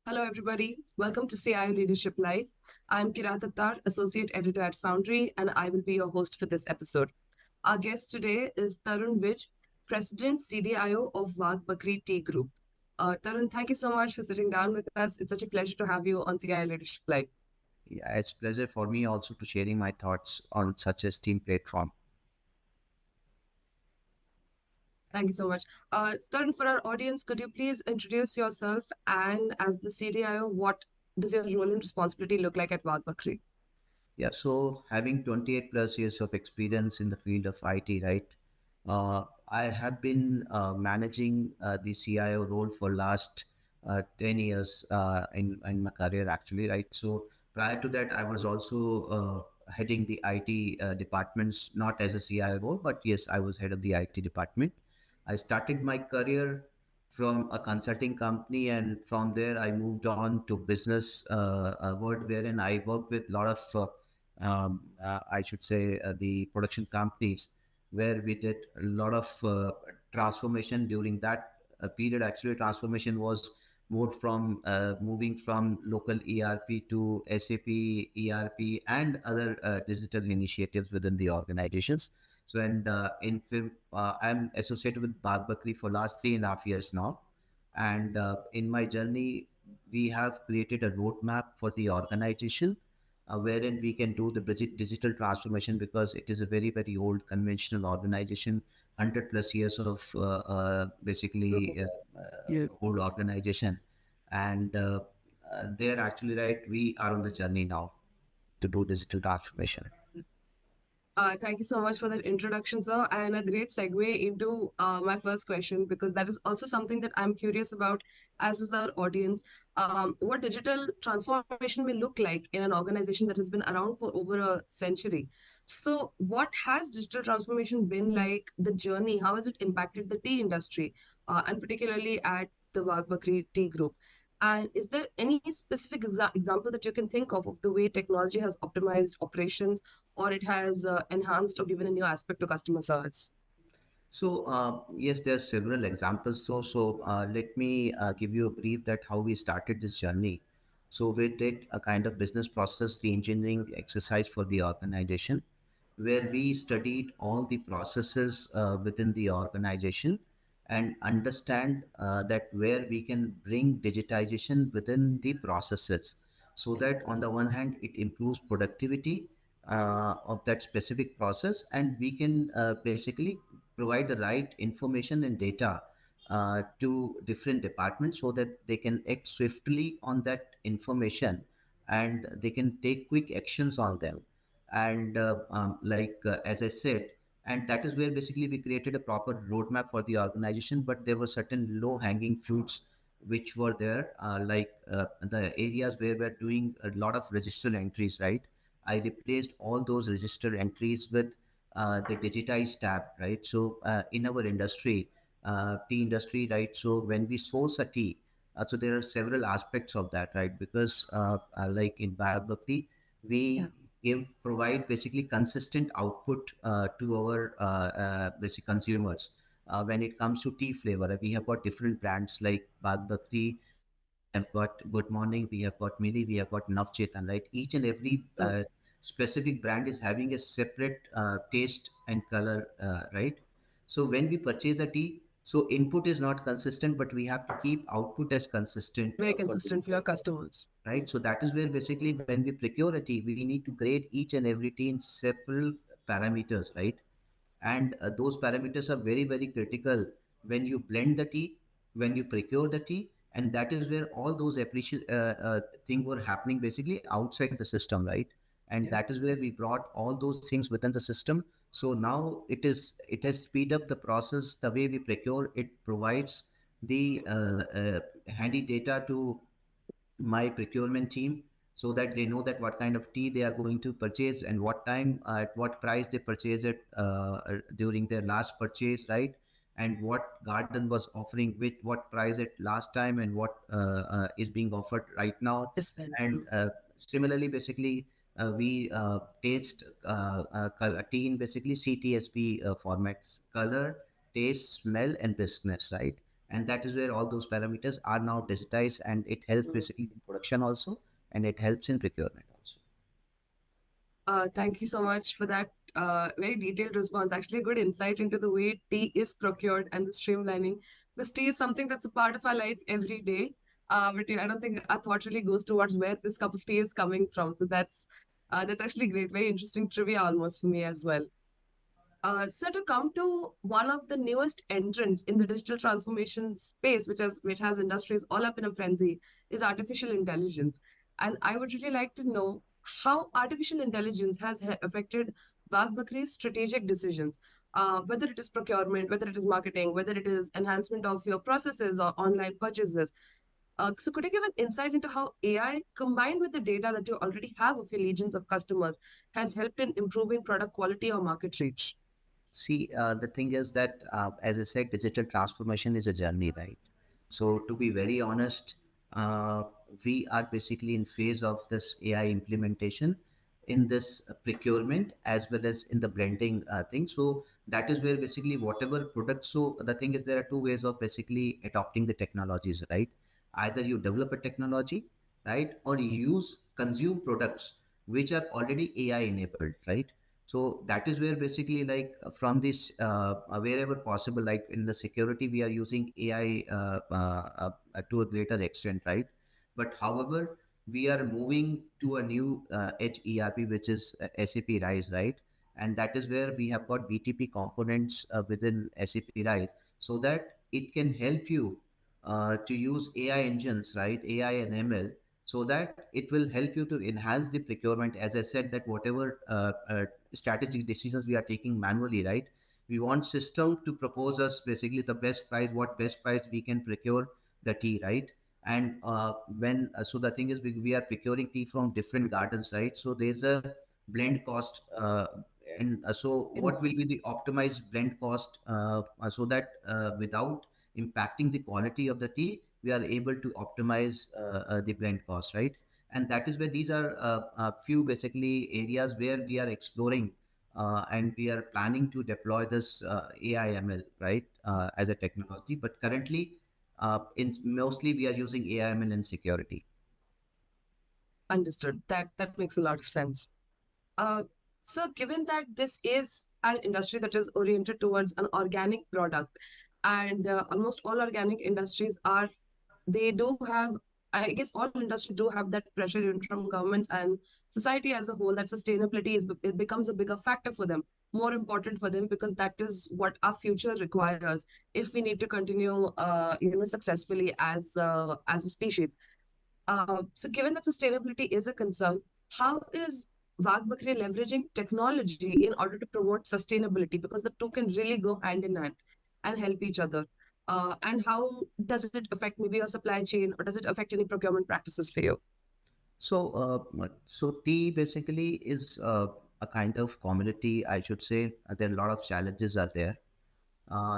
Hello, everybody. Welcome to CIO Leadership Live. I'm Kirat Attar, Associate Editor at Foundry, and I will be your host for this episode. Our guest today is Tarun Vij, President CDIO of Wagh Bakri Tea Group. Tarun, thank you so much for sitting down with us. It's such a pleasure to have you on CIO Leadership Live. Yeah, it's pleasure for me also to sharing my thoughts on such a STEAM platform. Thank you so much. Tarun, for our audience, could you please introduce yourself and as the CDIO, what does your role and responsibility look like at Wagh Bakri? Yeah, so having 28 plus years of experience in the field of IT, right? I have been managing the CIO role for last 10 years in my career actually, right? So prior to that, I was also heading the IT departments, not as a CIO role, but yes, I was head of the IT department. I started my career from a consulting company, and from there I moved on to business world, wherein I worked with a lot of I should say the production companies, where we did a lot of transformation during that period. Actually, transformation was more from moving from local ERP to SAP ERP and other digital initiatives within the organizations. So, and I'm associated with Bagh Bakri for last 3.5 years now. And in my journey, we have created a roadmap for the organization wherein we can do the digital transformation, because it is a very, very old conventional organization, 100 plus years of basically Yeah. old organization. And they're actually right. We are on the journey now to do digital transformation. Thank you so much for that introduction, sir, and a great segue into my first question, because that is also something that I'm curious about, as is our audience. What digital transformation will look like in an organization that has been around for over a century. So, what has digital transformation been like, the journey? How has it impacted the tea industry, and particularly at the Wagh Bakri Tea Group? And is there any specific example that you can think of the way technology has optimized operations, or it has enhanced or given a new aspect to customer service? So yes, there are several examples. So let me give you a brief that how we started this journey. So we did a kind of business process re-engineering exercise for the organization, where we studied all the processes within the organization and understand that where we can bring digitization within the processes, so that on the one hand it improves productivity of that specific process, and we can basically provide the right information and data to different departments, so that they can act swiftly on that information and they can take quick actions on them. And as I said, and that is where basically we created a proper roadmap for the organization. But there were certain low hanging fruits which were there, the areas where we're doing a lot of register entries, right? I replaced all those register entries with the digitized tab, right? So in our industry, tea industry, right? So when we source a tea, so there are several aspects of that, right? Because like in Biography, Yeah. we provide basically consistent output to our basic consumers. When it comes to tea flavor, we have got different brands like Bagh we have got Good Morning, we have got Mili, we have got Navchetan, right? Each and every Oh, specific brand is having a separate taste and color, right? So when we purchase a tea, so input is not consistent, but we have to keep output as consistent very for the consistent for your customers. right? So that is where basically when we procure a tea, we need to grade each and every tea in several parameters, right? And those parameters are very, very critical when you blend the tea, when you procure the tea. And that is where all those things were happening basically outside the system, right? And Yeah. that is where we brought all those things within the system. So now it has speed up the process. The way we procure, it provides the handy data to my procurement team, so that they know that what kind of tea they are going to purchase and what time, at what price they purchase it during their last purchase, right? And what garden was offering with what price at last time, and what is being offered right now. It's then. And similarly, basically, we taste tea in basically CTSP formats: color, taste, smell, and briskness, right? And that is where all those parameters are now digitized, and it helps Mm. basically in production also, and it helps in procurement also. Thank you so much for that very detailed response. Actually, a good insight into the way tea is procured and the streamlining. Because tea is something that's a part of our life every day. But I don't think our thought really goes towards where this cup of tea is coming from. So that's actually great. Very interesting trivia almost for me as well. So to come to one of the newest entrants in the digital transformation space, which has industries all up in a frenzy, is artificial intelligence. And I would really like to know how artificial intelligence has affected Bagh Bakri's strategic decisions, whether it is procurement, whether it is marketing, whether it is enhancement of your processes or online purchases. So could you give an insight into how AI, combined with the data that you already have of your legions of customers, has helped in improving product quality or market reach? See, the thing is that, as I said, digital transformation is a journey, right? So, to be very honest, uh, we are basically in phase of this AI implementation in this procurement as well as in the blending thing. So that is where basically whatever product. So the thing is, there are two ways of basically adopting the technologies, right? Either you develop a technology, right, or you use consume products which are already AI enabled, right? So that is where basically, like, from this wherever possible, like in the security we are using AI to a greater extent, right? But however, we are moving to a new edge ERP, which is SAP Rise, right? And that is where we have got BTP components within SAP Rise, so that it can help you to use AI engines, right? AI and ML, so that it will help you to enhance the procurement. As I said, that whatever strategic decisions we are taking manually, right? We want system to propose us basically the best price, what best price we can procure the tea, right? And when so the thing is, we are procuring tea from different gardens, right? So there's a blend cost, and so In what will be the optimized blend cost, so that without impacting the quality of the tea, we are able to optimize the blend cost, right? And that is where these are a few basically areas where we are exploring, and we are planning to deploy this AIML, right, as a technology. But currently, in mostly we are using AIML in security. Understood. That makes a lot of sense. Uh, so given that this is an industry that is oriented towards an organic product, and almost all organic industries are, they do have, I guess all industries do have that pressure even from governments and society as a whole, that sustainability it becomes a bigger factor for them, more important for them, because that is what our future requires if we need to continue, successfully as a species. So given that sustainability is a concern, how is Wag Bakri leveraging technology in order to promote sustainability? Because the two can really go hand in hand and help each other. And how does it affect maybe your supply chain, or does it affect any procurement practices for you? So tea basically is a kind of commodity, I should say. There are a lot of challenges are there.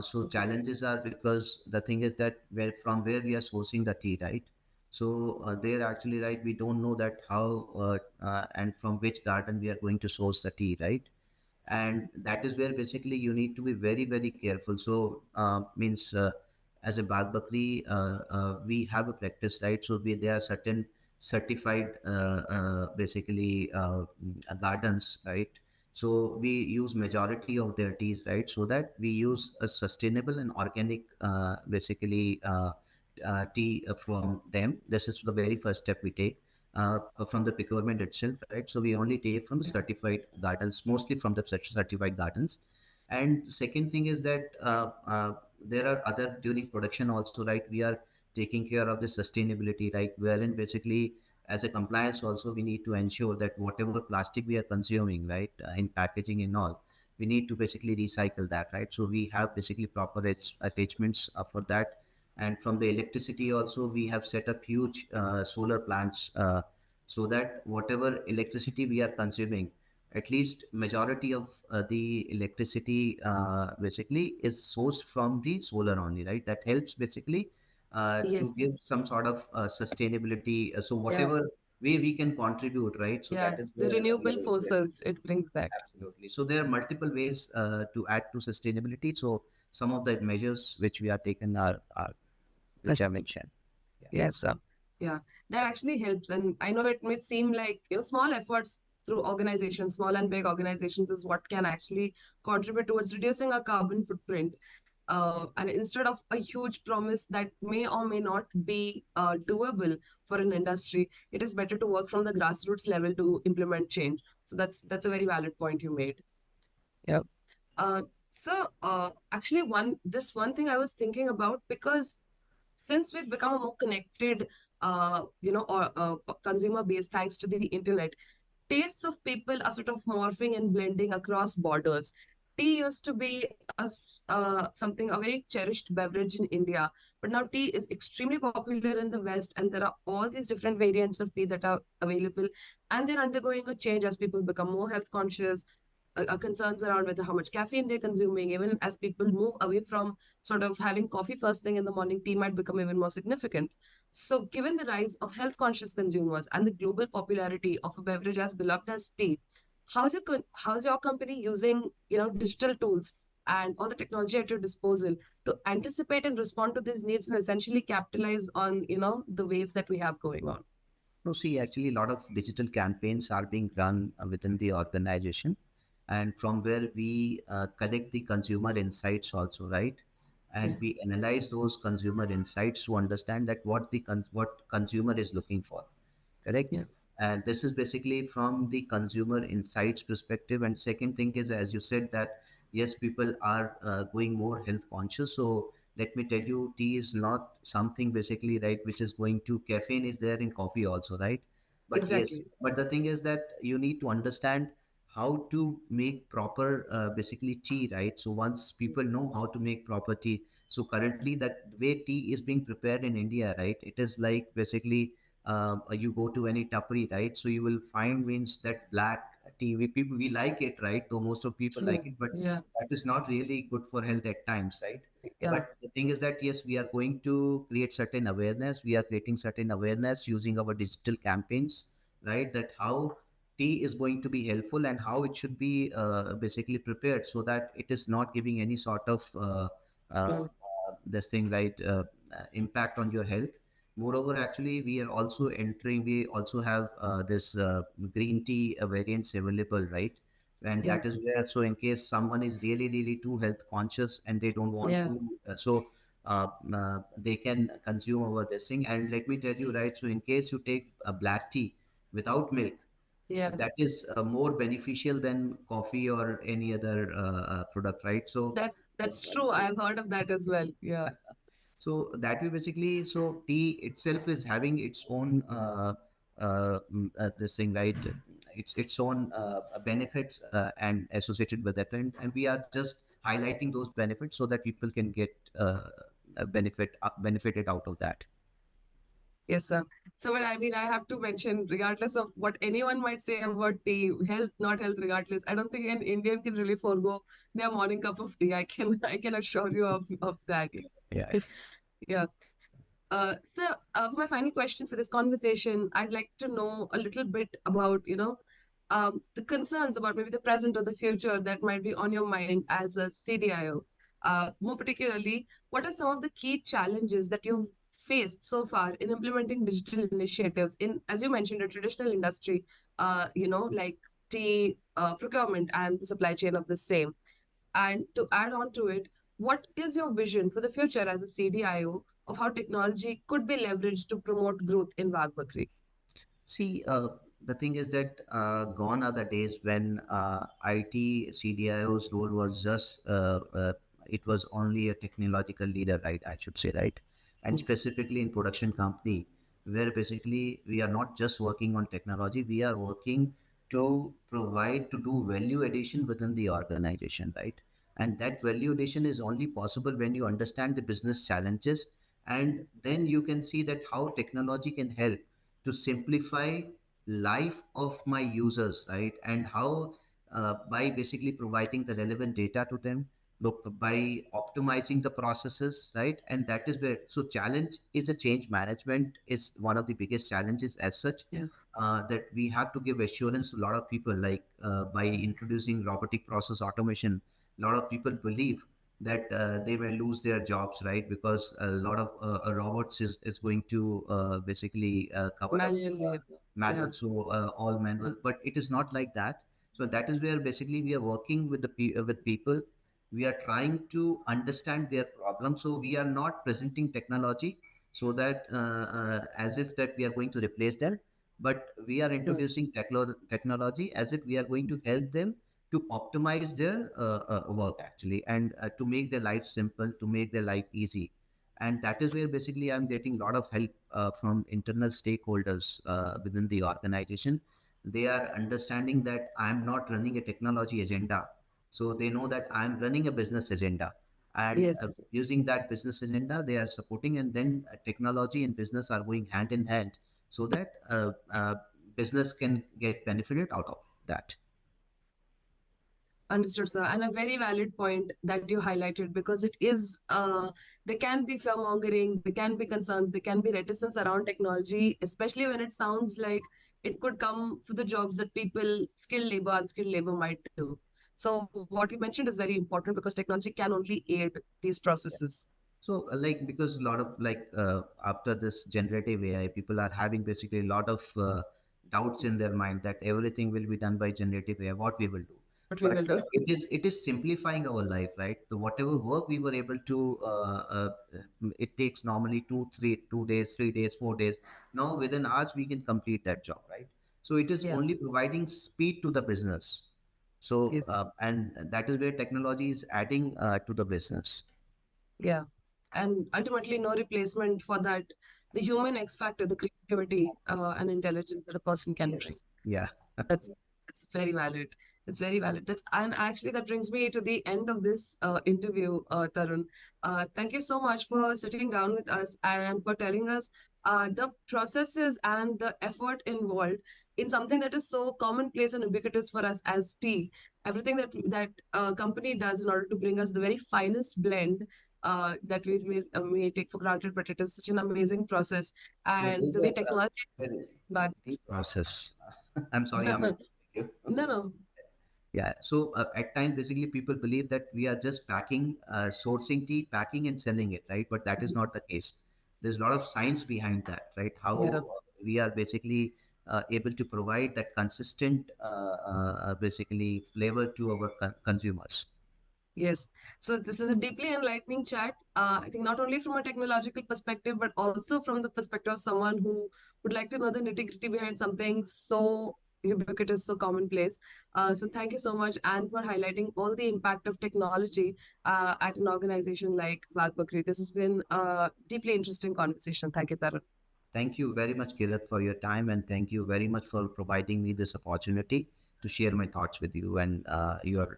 So challenges are because the thing is that where we are sourcing the tea, right? So they're actually, right, we don't know that how and from which garden we are going to source the tea, right? And that is where basically you need to be very very careful. So means as a Bagh Bakri, we have a practice, right? So there are certain certified basically gardens, right? So we use majority of their teas, right? So that we use a sustainable and organic basically tea from them. This is the very first step we take from the procurement itself, right? So we only take from the certified gardens, mostly from the certified gardens. And second thing is that there are other during production also, right? We are taking care of the sustainability, right? Wherein basically, as a compliance also, we need to ensure that whatever plastic we are consuming, right, in packaging and all, we need to basically recycle that, right? So we have basically proper attachments for that. And from the electricity also, we have set up huge solar plants, so that whatever electricity we are consuming, at least majority of the electricity basically is sourced from the solar only, right? That helps basically to Yes. give some sort of sustainability. So Yeah. whatever way we can contribute, right? So Yeah. that is The where we renewable are implementing. forces, it brings that. Absolutely. So there are multiple ways to add to sustainability. So some of the measures which we are taken are which I mentioned. Yeah. Yes, sir. Yeah, that actually helps. And I know it may seem like, small efforts through organizations, small and big organizations is what can actually contribute towards reducing our carbon footprint. And instead of a huge promise that may or may not be doable for an industry, it is better to work from the grassroots level to implement change. So that's a very valid point you made. Yeah. Uh, actually, one thing I was thinking about, because since we've become a more connected, or consumer base thanks to the internet, tastes of people are sort of morphing and blending across borders. Tea used to be something, a very cherished beverage in India, but now tea is extremely popular in the West, and there are all these different variants of tea that are available, and they're undergoing a change as people become more health conscious. Concerns around whether how much caffeine they're consuming, even as people move away from sort of having coffee first thing in the morning, tea might become even more significant. So, given the rise of health conscious consumers and the global popularity of a beverage as beloved as tea, how's your company using digital tools and all the technology at your disposal to anticipate and respond to these needs and essentially capitalize on the wave that we have going on? No, see, actually, a lot of digital campaigns are being run within the organization, and from where we collect the consumer insights also, right? Yeah, And we analyze those consumer insights to understand that what consumer is looking for, correct? yeah, And this is basically from the consumer insights perspective. And second thing is, as you said, that yes, people are going more health conscious. So let me tell you, tea is not something basically, right, which is going to, caffeine is there in coffee also, right? But yes, exactly. but the thing is that you need to understand how to make proper basically tea, right? So once people know how to make proper tea, so currently that way tea is being prepared in India, right? It is like basically you go to any tapri, right? So you will find means that black tea. We like it, right? Though most of people like True. it, but Yeah, that is not really good for health at times, right? yeah, But the thing is that yes, we are going to create certain awareness. We are creating certain awareness using our digital campaigns, right? That how tea is going to be helpful and how it should be basically prepared so that it is not giving any sort of mm, this thing, right? Impact on your health. Moreover, actually, we also have this green tea variants available, right? And yeah, that is where, so in case someone is really, really too health conscious and they don't want yeah, to, they can consume our this thing. And let me tell you, right? So in case you take a black tea without milk, yeah. that is more beneficial than coffee or any other product, right? So That's true. I've heard of that as well. Yeah. so that way, basically, so tea itself is having its own this thing, right? Its own benefits and associated with that, and we are just highlighting those benefits so that people can get benefited out of that. Yes, sir. So, but I mean, I have to mention, regardless of what anyone might say about tea, health, not health, regardless, I don't think an Indian can really forego their morning cup of tea. I can assure you of that. Yeah. Yeah. For my final question for this conversation, I'd like to know a little bit about, the concerns about maybe the present or the future that might be on your mind as a CDIO. More particularly, what are some of the key challenges that you've faced so far in implementing digital initiatives in, as you mentioned, a traditional industry, like tea procurement and the supply chain of the same? And to add on to it, what is your vision for the future as a CDIO of how technology could be leveraged to promote growth in Wagh Bakri? See, the thing is that gone are the days when IT CDIO's role was just it was only a technological leader, right? I should say, right? And specifically in production company, where basically we are not just working on technology, we are working to provide to do value addition within the organization, right? And that value addition is only possible when you understand the business challenges, and then you can see that how technology can help to simplify life of my users, right? And how by basically providing the relevant data to them, look, by optimizing the processes, right? And that is where, so challenge is a change management is one of the biggest challenges as such, Yeah. that we have to give assurance to a lot of people, like by introducing robotic process automation. A lot of people believe that they may lose their jobs, right? Because a lot of robots is going to basically cover up Manual labor. Yeah. manual, so all Yeah. manual. But it is not like that. So that is where basically we are working with with people. We are trying to understand their problem. So we are not presenting technology so that as if that we are going to replace them, but we are Yes. introducing technology as if we are going to help them to optimize their work actually, and to make their life simple, to make their life easy. And that is where basically I'm getting a lot of help from internal stakeholders within the organization. They are understanding that I'm not running a technology agenda, so they know that I'm running a business agenda, and Yes. using that business agenda they are supporting, and then technology and business are going hand in hand, so that business can get benefited out of that. Understood, sir. And a very valid point that you highlighted, because it is, there can be fear mongering, there can be concerns, there can be reticence around technology, especially when it sounds like it could come for the jobs that people, skilled labor, unskilled labor might do. So, what you mentioned is very important because technology can only aid these processes. So, like, because a lot of like after this generative AI, people are having basically a lot of doubts in their mind that everything will be done by generative AI. What we will do, What we but will do. it is simplifying our life, right? So whatever work we were able to, it takes normally 2 days, 3 days, 4 days. Now within hours we can complete that job, right? So it is Yeah. only providing speed to the business. So Yes. and that is where technology is adding to the business. Yeah. And ultimately, no replacement for that, the human X factor, the creativity and intelligence that a person can bring. Yes. Yeah. That's very valid. It's very valid. That's, and actually that brings me to the end of this interview, Tarun. Thank you so much for sitting down with us and for telling us the processes and the effort involved in something that is so commonplace and ubiquitous for us as tea. Everything that company does in order to bring us the very finest blend that we may take for granted, but it is such an amazing process. Yeah, And there's the way a technology, very but deep process. I'm sorry, I'm no, you. no, Yeah. So at times, basically, people believe that we are just packing, sourcing tea, packing and selling it, right? But that is not the case. There's a lot of science behind that, right? yeah. How we are basically able to provide that consistent, basically, flavor to our consumers. Yes. So this is a deeply enlightening chat. I think not only from a technological perspective, but also from the perspective of someone who would like to know the nitty-gritty behind something so ubiquitous, so commonplace. So thank you so much, and for highlighting all the impact of technology at an organization like Wag Bakri. This has been a deeply interesting conversation. Thank you, Tarun. Thank you very much, Kirat, for your time, and thank you very much for providing me this opportunity to share my thoughts with you and your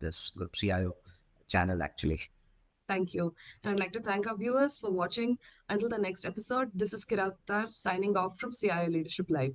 this group CIO channel actually. Thank you. And I'd like to thank our viewers for watching. Until the next episode, this is Kiratar signing off from CIO Leadership Live.